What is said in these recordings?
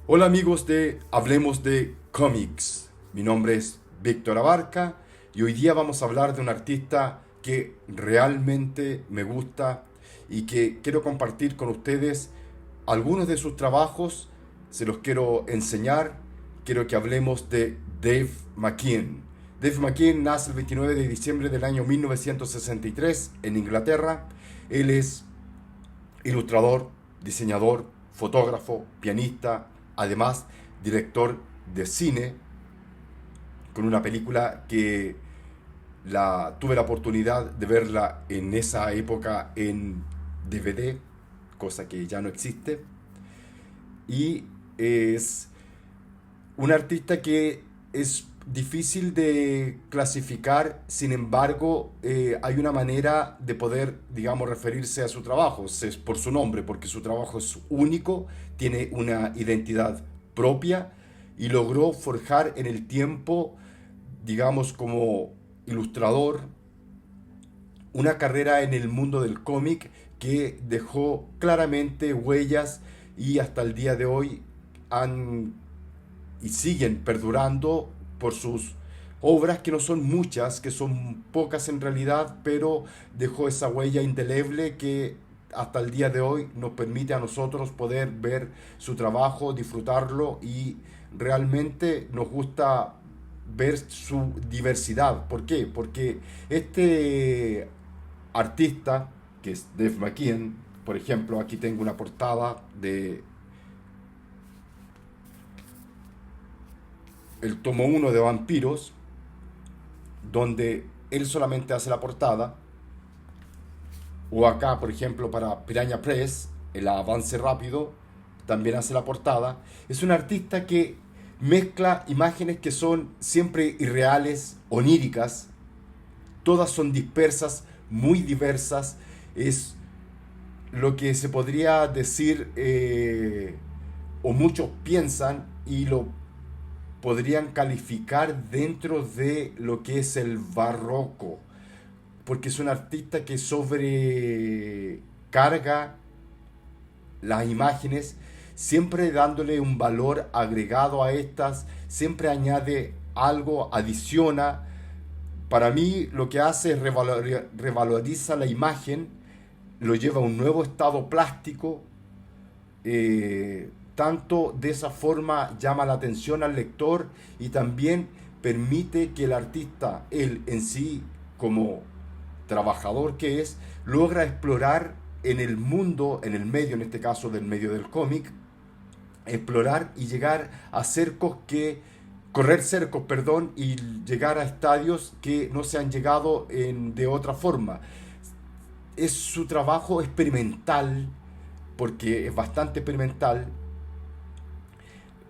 Hola amigos de Hablemos de Cómics. Mi nombre es Víctor Abarca y hoy día vamos a hablar de un artista que realmente me gusta y que quiero compartir con ustedes algunos de sus trabajos. Se los quiero enseñar. Quiero que hablemos de Dave McKean. Dave McKean nace el 29 de diciembre del año 1963 en Inglaterra. Él es ilustrador, diseñador, fotógrafo, pianista, además director de cine, con una película que tuve la oportunidad de verla en esa época en DVD, cosa que ya no existe, y es un artista que es difícil de clasificar. Sin embargo, hay una manera de poder, digamos, referirse a su trabajo. Es por su nombre, porque su trabajo es único, tiene una identidad propia y logró forjar en el tiempo, digamos, como ilustrador, una carrera en el mundo del cómic que dejó claramente huellas y hasta el día de hoy han y siguen perdurando por sus obras, que no son muchas, que son pocas en realidad, pero dejó esa huella indeleble que hasta el día de hoy nos permite a nosotros poder ver su trabajo, disfrutarlo, y realmente nos gusta ver su diversidad. ¿Por qué? Porque este artista, que es Dave McKean, por ejemplo, aquí tengo una portada de el tomo uno de Vampiros, donde él solamente hace la portada, o acá, por ejemplo, para Piranha Press, el avance rápido, también hace la portada. Es un artista que mezcla imágenes que son siempre irreales, oníricas, todas son dispersas, muy diversas. Es lo que se podría decir, o muchos piensan y lo podrían calificar dentro de lo que es el barroco, porque es un artista que sobrecarga las imágenes, siempre dándole un valor agregado a estas, siempre añade algo, adiciona. Para mí lo que hace es revaloriza la imagen, lo lleva a un nuevo estado plástico. Tanto de esa forma llama la atención al lector y también permite que el artista, él en sí, como trabajador que es, logra explorar en el mundo, en el medio, en este caso del medio del cómic, explorar y llegar a cercos que, correr cercos, perdón, y llegar a estadios que no se han llegado de otra forma. Es su trabajo experimental, porque es bastante experimental,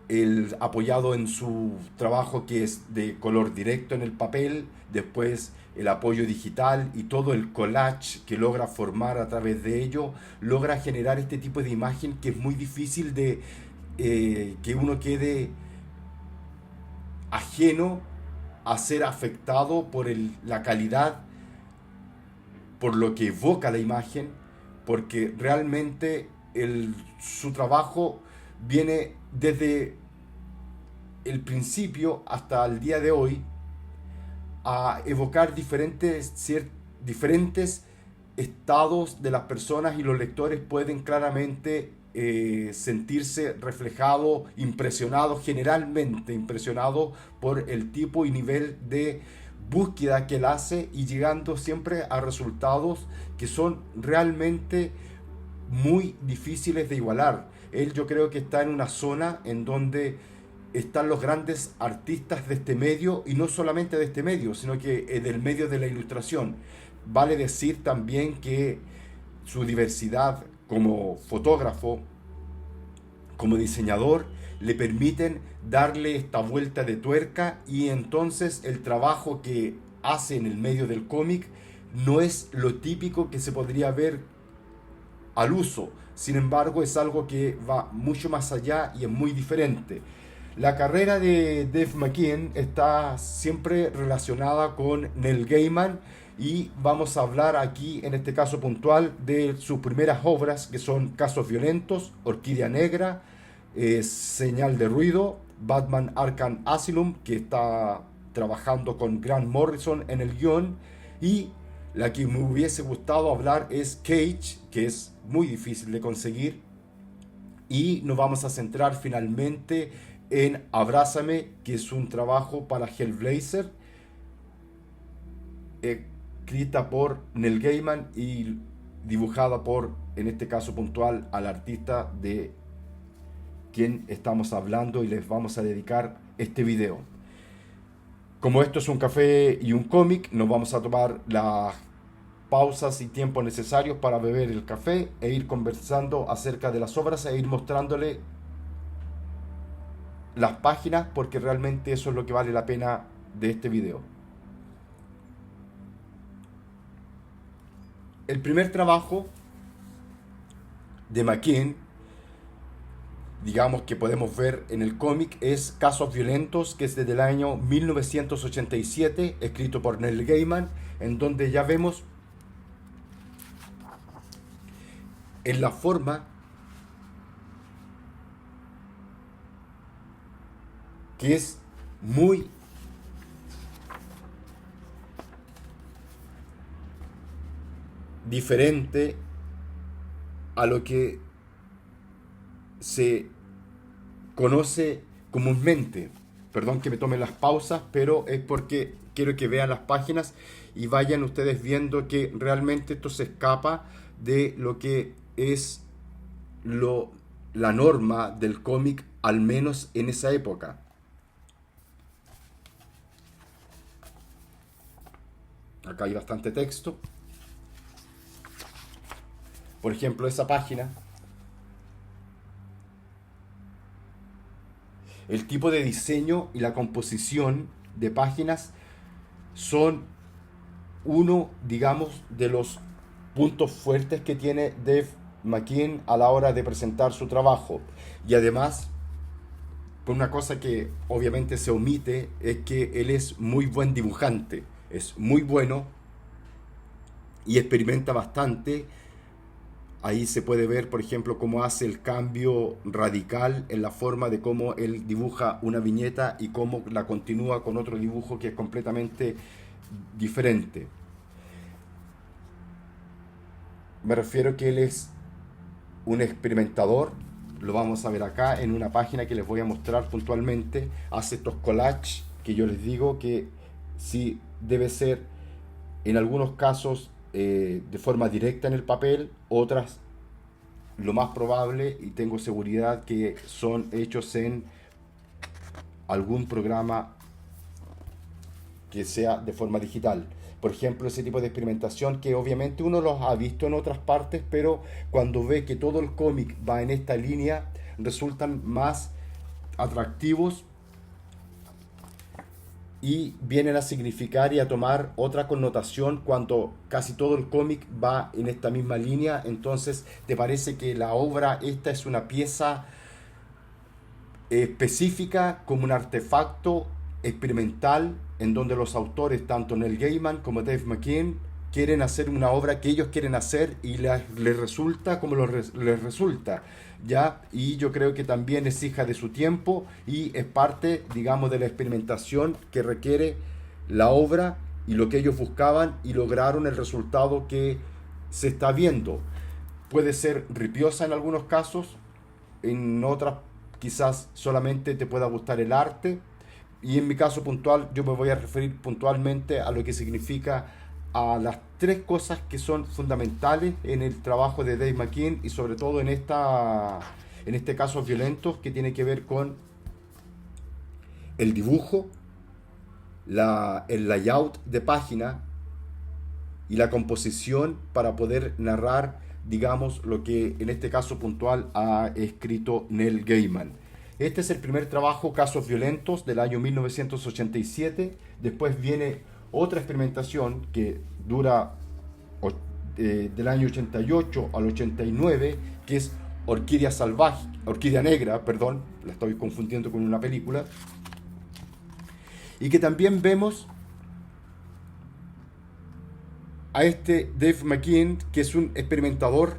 el apoyado en su trabajo que es de color directo en el papel, después el apoyo digital y todo el collage que logra formar a través de ello, logra generar este tipo de imagen que es muy difícil de que uno quede ajeno a ser afectado por la calidad, por lo que evoca la imagen, porque realmente su trabajo viene desde el principio hasta el día de hoy a evocar diferentes estados de las personas, y los lectores pueden claramente sentirse reflejados, impresionados, generalmente impresionados por el tipo y nivel de búsqueda que él hace, y llegando siempre a resultados que son realmente muy difíciles de igualar. Él, yo creo que está en una zona en donde están los grandes artistas de este medio, y no solamente de este medio, sino que del medio de la ilustración. Vale decir también que su diversidad como fotógrafo, como diseñador, le permiten darle esta vuelta de tuerca, y entonces el trabajo que hace en el medio del cómic no es lo típico que se podría ver al uso. Sin embargo, es algo que va mucho más allá y es muy diferente. La carrera de Dave McKean está siempre relacionada con Neil Gaiman, y vamos a hablar aquí, en este caso puntual, de sus primeras obras, que son Casos Violentos, Orquídea Negra, Señal de Ruido, Batman Arkham Asylum, que está trabajando con Grant Morrison en el guión, y la que me hubiese gustado hablar es Cage, que es muy difícil de conseguir, y nos vamos a centrar finalmente en Abrázame, que es un trabajo para Hellblazer, escrita por Neil Gaiman y dibujada por, en este caso puntual, al artista de quien estamos hablando y les vamos a dedicar este video. Como esto es un café y un cómic, nos vamos a tomar las pausas y tiempos necesarios para beber el café e ir conversando acerca de las obras e ir mostrándole las páginas, porque realmente eso es lo que vale la pena de este video. El primer trabajo de McKean, digamos, que podemos ver en el cómic, es Casos Violentos, que es desde el año 1987, escrito por Neil Gaiman, en donde ya vemos en la forma que es muy diferente a lo que se conoce comúnmente. Perdón que me tome las pausas, pero es porque quiero que vean las páginas y vayan ustedes viendo que realmente esto se escapa de lo que es la norma del cómic, al menos en esa época. Acá hay bastante texto. Por ejemplo, esa página. El tipo de diseño y la composición de páginas son uno, digamos, de los puntos fuertes que tiene Dave McKean a la hora de presentar su trabajo. Y además, por una cosa que obviamente se omite, es que él es muy buen dibujante, es muy bueno y experimenta bastante. Ahí se puede ver, por ejemplo, cómo hace el cambio radical en la forma de cómo él dibuja una viñeta y cómo la continúa con otro dibujo que es completamente diferente. Me refiero que él es un experimentador, lo vamos a ver acá en una página que les voy a mostrar puntualmente. Hace estos collages que yo les digo que sí debe ser en algunos casos de forma directa en el papel, otras lo más probable, y tengo seguridad que son hechos en algún programa que sea de forma digital. Por ejemplo, ese tipo de experimentación que obviamente uno los ha visto en otras partes, pero cuando ve que todo el cómic va en esta línea, resultan más atractivos y vienen a significar y a tomar otra connotación cuando casi todo el cómic va en esta misma línea. Entonces te parece que la obra esta es una pieza específica, como un artefacto experimental, en donde los autores, tanto Neil Gaiman como Dave McKean, quieren hacer una obra que ellos quieren hacer y les resulta como les resulta, ¿ya? Y yo creo que también es hija de su tiempo y es parte, digamos, de la experimentación que requiere la obra y lo que ellos buscaban, y lograron el resultado que se está viendo. Puede ser ripiosa en algunos casos, en otras quizás solamente te pueda gustar el arte, y en mi caso puntual yo me voy a referir puntualmente a lo que significa, a las tres cosas que son fundamentales en el trabajo de Dave McKean, y sobre todo en este caso Violentos, que tiene que ver con el dibujo, el layout de página y la composición para poder narrar, digamos, lo que en este caso puntual ha escrito Neil Gaiman. Este es el primer trabajo, Casos Violentos, del año 1987. Después viene otra experimentación que dura del año 88 al 89, que es Orquídea Salvaje, Orquídea Negra, perdón, la estoy confundiendo con una película, y que también vemos a este Dave McKean, que es un experimentador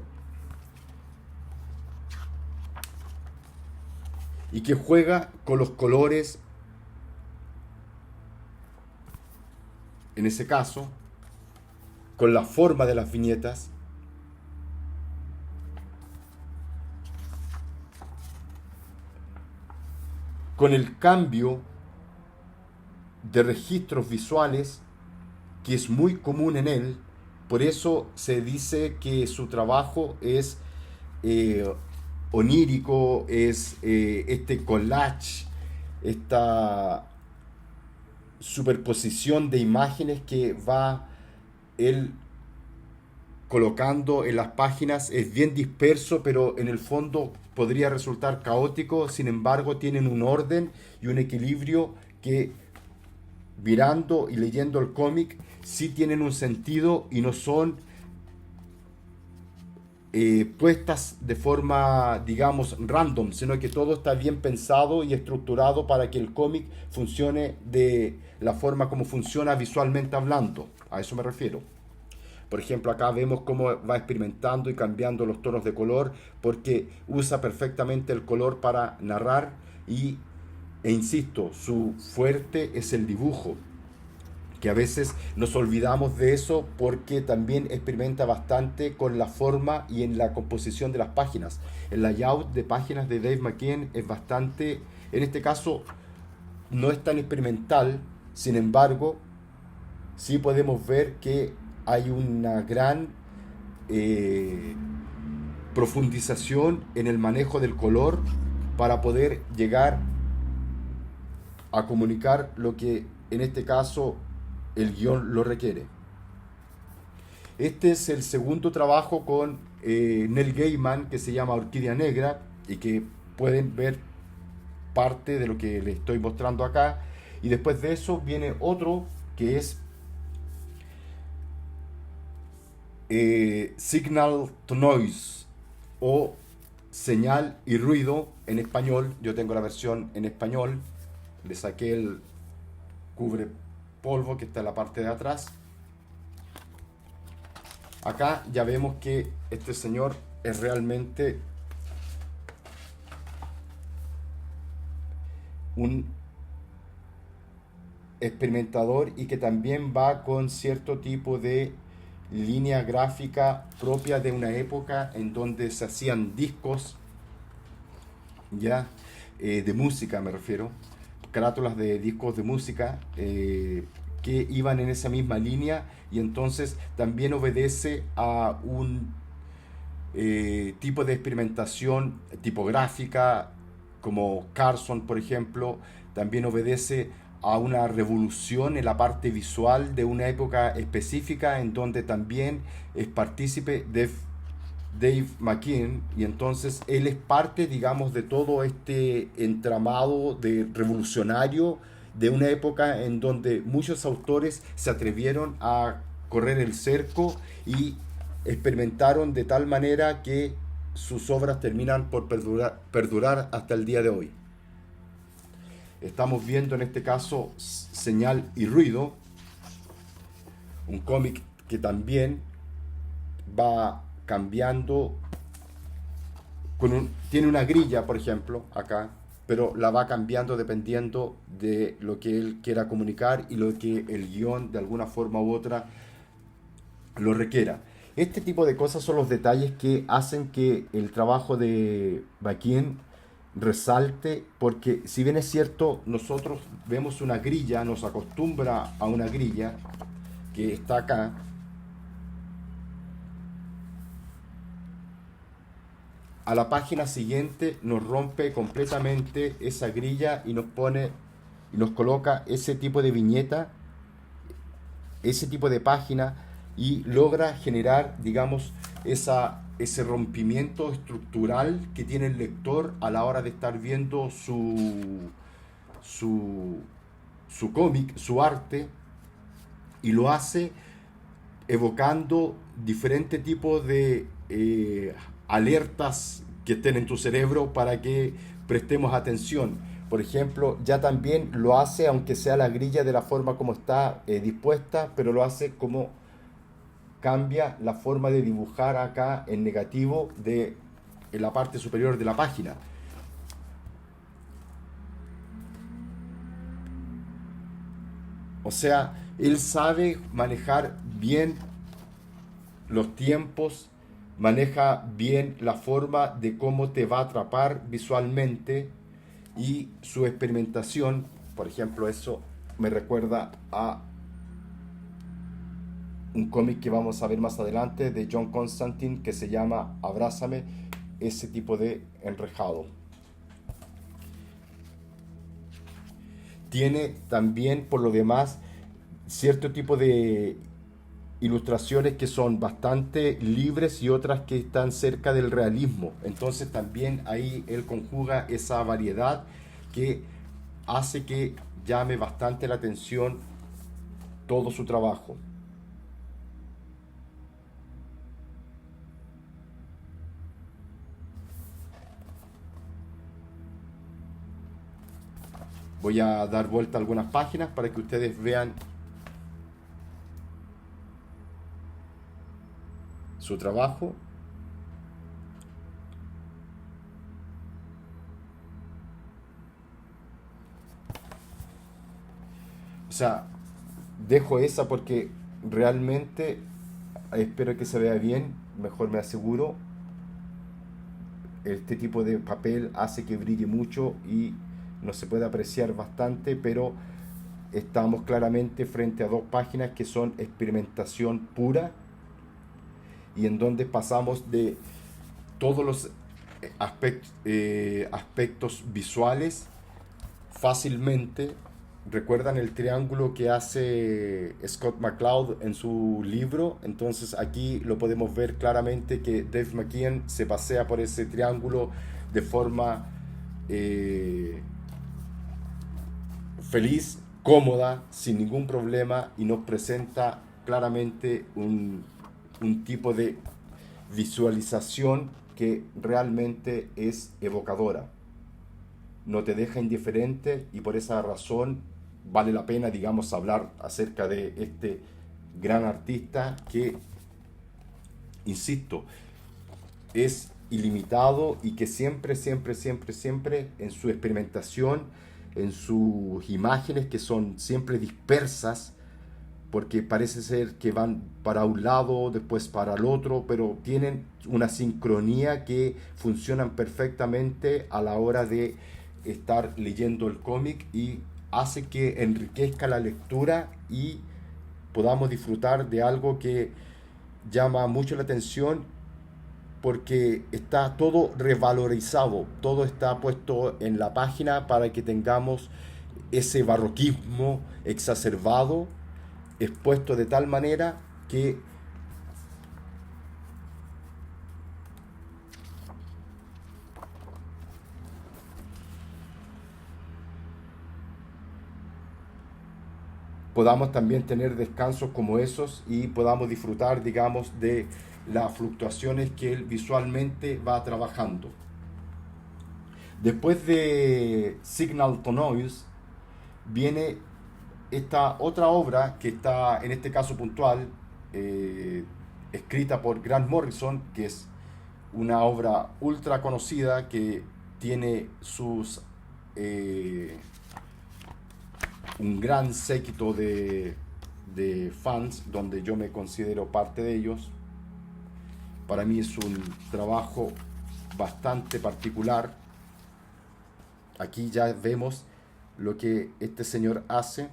y que juega con los colores, en ese caso, con la forma de las viñetas, con el cambio de registros visuales que es muy común en él. Por eso se dice que su trabajo es eh, onírico, es este collage, esta superposición de imágenes que va él colocando en las páginas. Es bien disperso, pero en el fondo podría resultar caótico. Sin embargo, tienen un orden y un equilibrio que, mirando y leyendo el cómic, sí tienen un sentido y no son puestas de forma, digamos, random, sino que todo está bien pensado y estructurado para que el cómic funcione de la forma como funciona visualmente hablando. A eso me refiero. Por ejemplo, acá vemos cómo va experimentando y cambiando los tonos de color, porque usa perfectamente el color para narrar e insisto, su fuerte es el dibujo, que a veces nos olvidamos de eso porque también experimenta bastante con la forma y en la composición de las páginas. El layout de páginas de Dave McKean es bastante, en este caso, no es tan experimental. Sin embargo, sí podemos ver que hay una gran eh, profundización en el manejo del color para poder llegar a comunicar lo que en este caso el guión lo requiere. Este es el segundo trabajo con Neil Gaiman, que se llama Orquídea Negra, y que pueden ver parte de lo que les estoy mostrando acá. Y después de eso viene otro que es Signal to Noise, o Señal y Ruido en español. Yo tengo la versión en español. Le saqué el cubre polvo que está en la parte de atrás. Acá ya vemos que este señor es realmente un experimentador y que también va con cierto tipo de línea gráfica propia de una época en donde se hacían discos ya de música, me refiero, carátulas de discos de música que iban en esa misma línea, y entonces también obedece a un tipo de experimentación tipográfica como Carson, por ejemplo. También obedece a una revolución en la parte visual de una época específica en donde también es partícipe de Dave McKean, y entonces él es parte, digamos, de todo este entramado de revolucionario de una época en donde muchos autores se atrevieron a correr el cerco y experimentaron de tal manera que sus obras terminan por perdurar hasta el día de hoy. Estamos viendo en este caso Señal y Ruido, un cómic que también va cambiando tiene una grilla, por ejemplo, acá, pero la va cambiando dependiendo de lo que él quiera comunicar y lo que el guión de alguna forma u otra lo requiera. Este tipo de cosas son los detalles que hacen que el trabajo de McKean resalte, porque si bien es cierto, nosotros vemos una grilla, nos acostumbra a una grilla que está acá, a la página siguiente nos rompe completamente esa grilla y nos pone y nos coloca ese tipo de viñeta, ese tipo de página, y logra generar, digamos, ese rompimiento estructural que tiene el lector a la hora de estar viendo su, su cómic, su arte, y lo hace evocando diferentes tipos de alertas que estén en tu cerebro para que prestemos atención. Por ejemplo, ya también lo hace, aunque sea la grilla de la forma como está dispuesta, pero lo hace como cambia la forma de dibujar acá en negativo en la parte superior de la página. O sea, él sabe manejar bien los tiempos, maneja bien la forma de cómo te va a atrapar visualmente y su experimentación, por ejemplo, eso me recuerda a un cómic que vamos a ver más adelante de John Constantine que se llama Abrázame, ese tipo de enrejado. Tiene también, por lo demás, cierto tipo de ilustraciones que son bastante libres y otras que están cerca del realismo. Entonces también ahí él conjuga esa variedad que hace que llame bastante la atención todo su trabajo. Voy a dar vuelta a algunas páginas para que ustedes vean su trabajo. O sea, dejo esa porque realmente espero que se vea bien, mejor me aseguro. Este tipo de papel hace que brille mucho y no se puede apreciar bastante, pero estamos claramente frente a dos páginas que son experimentación pura y en donde pasamos de todos los aspectos visuales fácilmente. ¿Recuerdan el triángulo que hace Scott McCloud en su libro? Entonces aquí lo podemos ver claramente que Dave McKean se pasea por ese triángulo de forma feliz, cómoda, sin ningún problema y nos presenta claramente un tipo de visualización que realmente es evocadora. No te deja indiferente y por esa razón vale la pena, digamos, hablar acerca de este gran artista que, insisto, es ilimitado y que siempre, siempre, siempre, siempre en su experimentación, en sus imágenes que son siempre dispersas, porque parece ser que van para un lado, después para el otro, pero tienen una sincronía que funcionan perfectamente a la hora de estar leyendo el cómic y hace que enriquezca la lectura y podamos disfrutar de algo que llama mucho la atención porque está todo revalorizado, todo está puesto en la página para que tengamos ese barroquismo exacerbado expuesto de tal manera que podamos también tener descansos como esos y podamos disfrutar, digamos, de las fluctuaciones que él visualmente va trabajando. Después de Signal to Noise viene esta otra obra que está en este caso puntual escrita por Grant Morrison, que es una obra ultra conocida que tiene sus un gran séquito de fans, donde yo me considero parte de ellos. Para mí es un trabajo bastante particular. Aquí ya vemos lo que este señor hace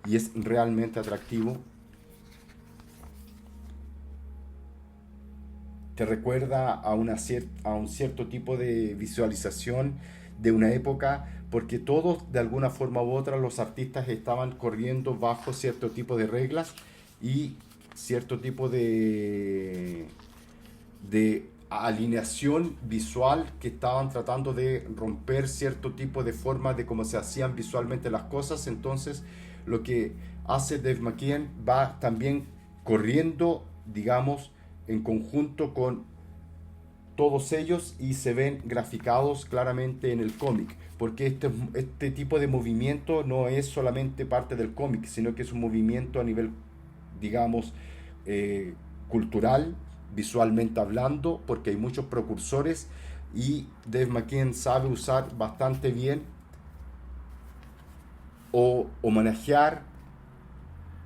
y es realmente atractivo. Te recuerda a un cierto tipo de visualización de una época, porque todos de alguna forma u otra los artistas estaban corriendo bajo cierto tipo de reglas y cierto tipo de alineación visual que estaban tratando de romper cierto tipo de forma de cómo se hacían visualmente las cosas. Entonces lo que hace Dave McKean va también corriendo, digamos, en conjunto con todos ellos y se ven graficados claramente en el cómic, porque este tipo de movimiento no es solamente parte del cómic, sino que es un movimiento a nivel, digamos, cultural, visualmente hablando, porque hay muchos precursores y Dave McKean sabe usar bastante bien o homenajear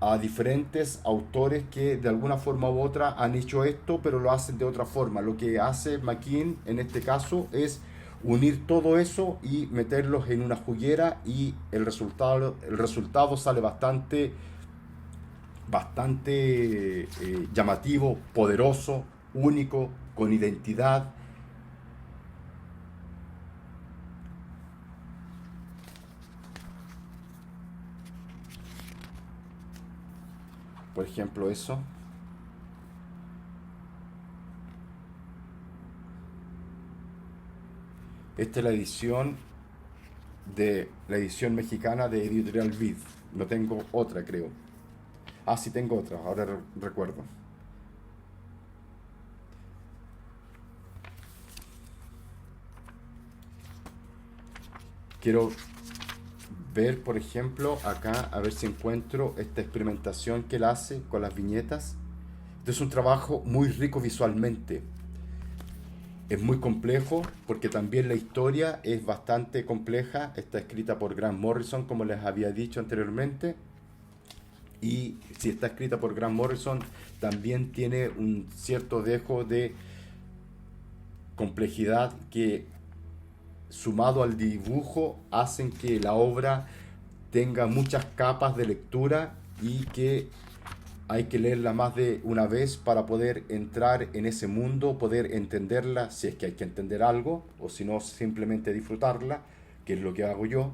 a diferentes autores que de alguna forma u otra han hecho esto, pero lo hacen de otra forma. Lo que hace McKean en este caso es unir todo eso y meterlos en una juguera, y el resultado sale bastante llamativo, poderoso, único, con identidad. Por ejemplo, eso. Esta es la edición mexicana de Editorial Vid. No tengo otra, creo. Ah, sí tengo otra, ahora recuerdo. Quiero ver, por ejemplo, acá, a ver si encuentro esta experimentación que él hace con las viñetas. Este es un trabajo muy rico visualmente. Es muy complejo porque también la historia es bastante compleja. Está escrita por Grant Morrison, como les había dicho anteriormente. Y si está escrita por Grant Morrison, también tiene un cierto dejo de complejidad que, sumado al dibujo, hacen que la obra tenga muchas capas de lectura y que hay que leerla más de una vez para poder entrar en ese mundo, poder entenderla, si es que hay que entender algo, o si no, simplemente disfrutarla, que es lo que hago yo.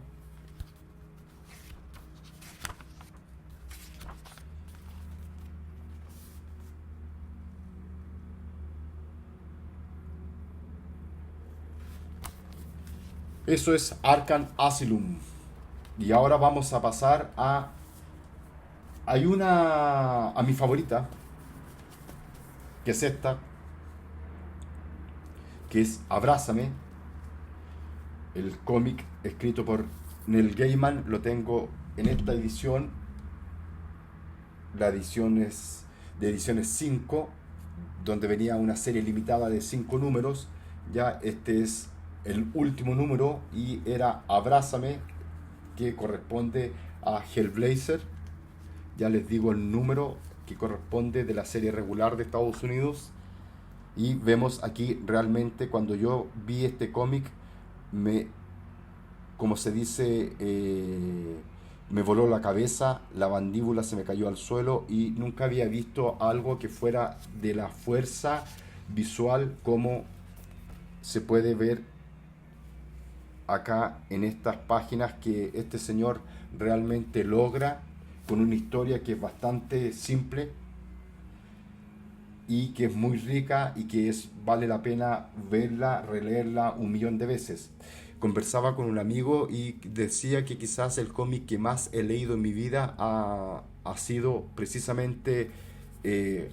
Eso es Arkham Asylum. Y ahora vamos a pasar a... Hay a mi favorita, que es esta, que es Abrázame, el cómic escrito por Neil Gaiman. Lo tengo en esta edición. La edición es de ediciones 5, donde venía una serie limitada de 5 números. Ya este es el último número y era Abrázame, que corresponde a Hellblazer. Ya les digo el número que corresponde de la serie regular de Estados Unidos. Y vemos aquí realmente, cuando yo vi este cómic, como se dice, me voló la cabeza, la mandíbula se me cayó al suelo, y nunca había visto algo que fuera de la fuerza visual como se puede ver acá en estas páginas, que este señor realmente logra con una historia que es bastante simple y que es muy rica y que vale la pena verla, releerla 1.000.000 de veces. Conversaba con un amigo y decía que quizás el cómic que más he leído en mi vida ha sido precisamente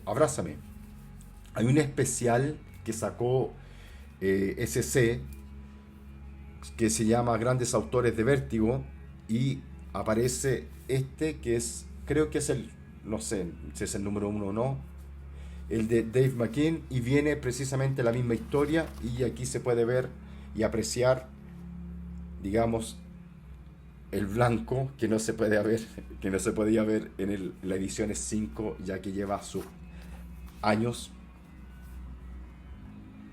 Abrázame. Hay un especial que sacó SC, que se llama Grandes Autores de Vértigo, y aparece este que es, creo que es no sé si es el número 1 o no, el de Dave McKean, y viene precisamente la misma historia, y aquí se puede ver y apreciar, digamos, el blanco que no se puede ver, que no se podía ver en la edición 5, ya que lleva sus años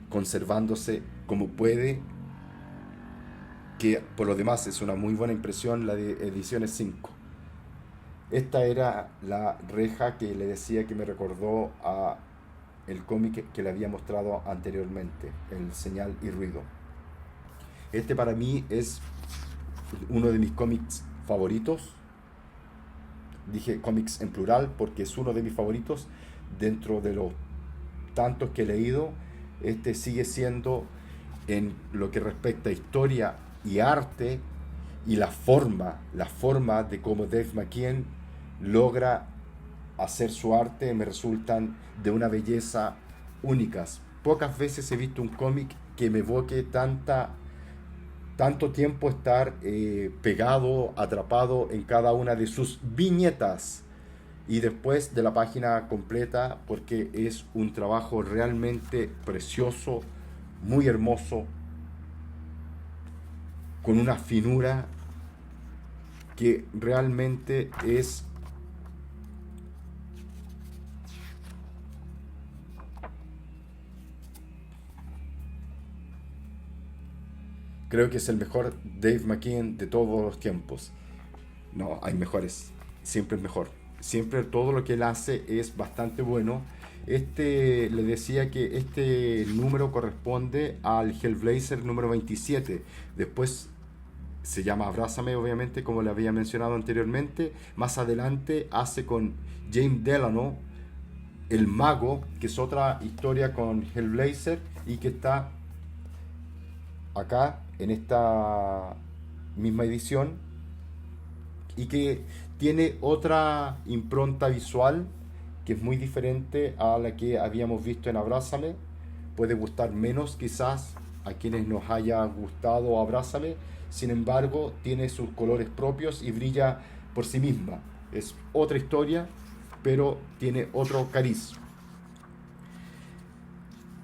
conservándose como puede, que por lo demás es una muy buena impresión la de ediciones 5. Esta era la reja que le decía que me recordó a el cómic que le había mostrado anteriormente, el Señal y Ruido. Este para mí es uno de mis cómics favoritos. Dije cómics en plural porque es uno de mis favoritos. Dentro de los tantos que he leído, este sigue siendo, en lo que respecta a historia y arte, y la forma de cómo Dave McKean logra hacer su arte, me resultan de una belleza únicas. Pocas veces he visto un cómic que me evoque tanto tiempo estar pegado, atrapado en cada una de sus viñetas y después de la página completa, porque es un trabajo realmente precioso, muy hermoso, con una finura que realmente es creo que es el mejor Dave McKean de todos los tiempos. No, hay mejores. Siempre es mejor. Siempre todo lo que él hace es bastante bueno. Le decía que este número corresponde al Hellblazer número 27. Después se llama Abrázame, obviamente, como le había mencionado anteriormente. Más adelante hace con James Delano, El Mago, que es otra historia con Hellblazer y que está acá en esta misma edición y que tiene otra impronta visual que es muy diferente a la que habíamos visto en Abrázame. Puede gustar menos quizás a quienes nos haya gustado Abrázame, sin embargo tiene sus colores propios y brilla por sí misma. Es otra historia, pero tiene otro cariz.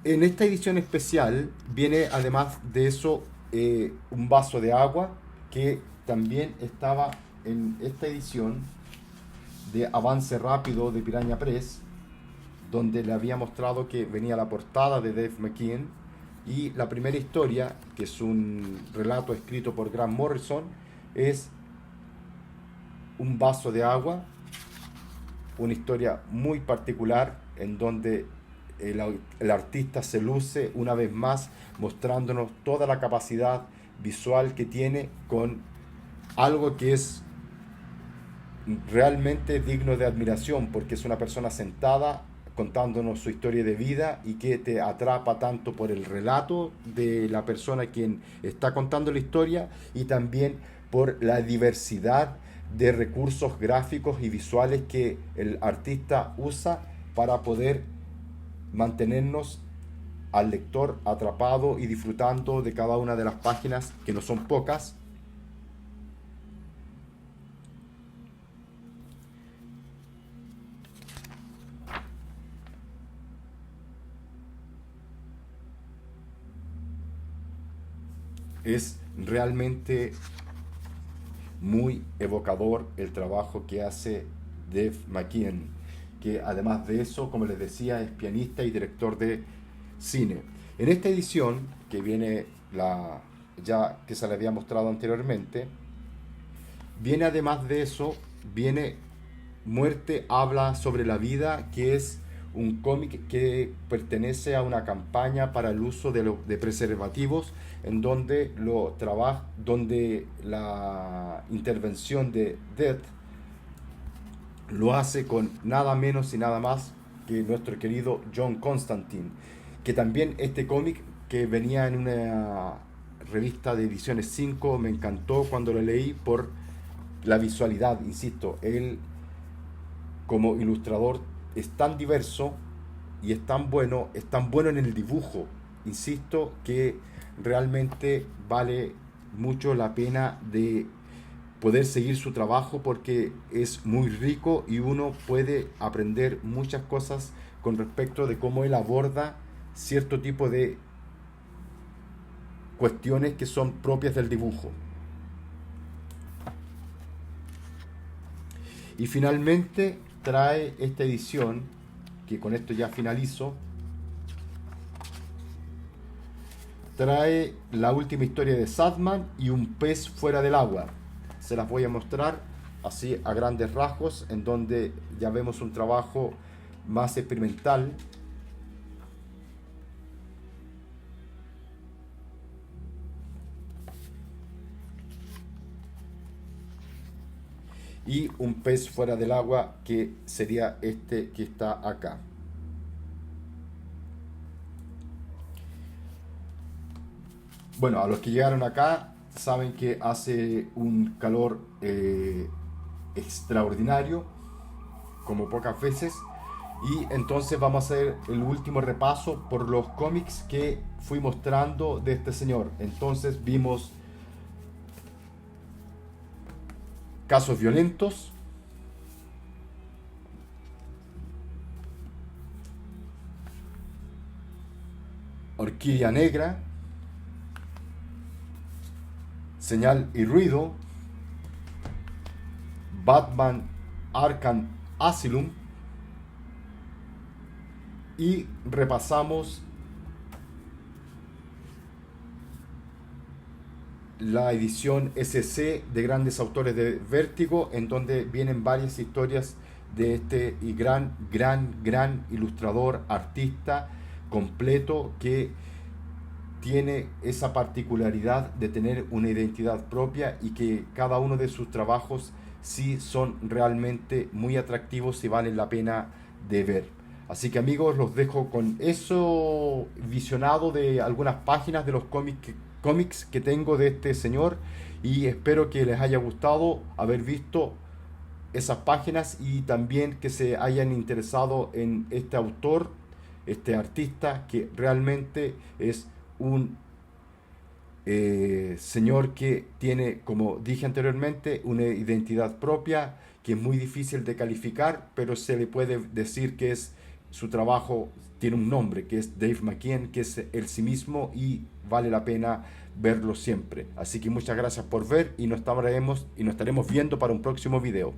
En esta edición especial viene además de eso un vaso de agua que también estaba en esta edición de Avance Rápido de Piranha Press, donde le había mostrado que venía la portada de Dave McKean y la primera historia, que es un relato escrito por Grant Morrison, es un vaso de agua, una historia muy particular en donde el artista se luce una vez más mostrándonos toda la capacidad visual que tiene con algo que es realmente digno de admiración, porque es una persona sentada contándonos su historia de vida y que te atrapa tanto por el relato de la persona quien está contando la historia y también por la diversidad de recursos gráficos y visuales que el artista usa para poder mantenernos al lector atrapado y disfrutando de cada una de las páginas, que no son pocas. Es realmente muy evocador el trabajo que hace Dave McKean, que además de eso, como les decía, es pianista y director de cine. En esta edición, que viene ya que se le había mostrado anteriormente, viene además de eso, viene Muerte habla sobre la vida, que es un cómic que pertenece a una campaña para el uso de preservativos, en donde donde la intervención de Death lo hace con nada menos y nada más que nuestro querido John Constantine, que también este cómic, que venía en una revista de ediciones 5, me encantó cuando lo leí por la visualidad. Insisto, él como ilustrador es tan diverso y es tan bueno en el dibujo, insisto, que realmente vale mucho la pena de poder seguir su trabajo, porque es muy rico y uno puede aprender muchas cosas con respecto de cómo él aborda cierto tipo de cuestiones que son propias del dibujo. Y finalmente trae esta edición, que con esto ya finalizo, trae la última historia de Sadman y Un pez fuera del agua. Se las voy a mostrar así a grandes rasgos, en donde ya vemos un trabajo más experimental. Y Un pez fuera del agua, que sería este que está acá. Bueno, a los que llegaron acá saben que hace un calor extraordinario, como pocas veces, y entonces vamos a hacer el último repaso por los cómics que fui mostrando de este señor. Entonces vimos Casos Violentos, Orquídea Negra, Señal y Ruido, Batman Arkham Asylum, y repasamos la edición SC de grandes autores de Vértigo, en donde vienen varias historias de este y gran ilustrador, artista completo, que tiene esa particularidad de tener una identidad propia y que cada uno de sus trabajos sí son realmente muy atractivos y valen la pena de ver. Así que amigos, los dejo con eso visionado de algunas páginas de los cómics que tengo de este señor, y espero que les haya gustado haber visto esas páginas y también que se hayan interesado en este autor, este artista que realmente es un señor que tiene, como dije anteriormente, una identidad propia que es muy difícil de calificar, pero se le puede decir que es su trabajo, tiene un nombre, que es Dave McKean, que es el sí mismo, y vale la pena verlo siempre. Así que muchas gracias por ver, y nos estaremos viendo para un próximo video.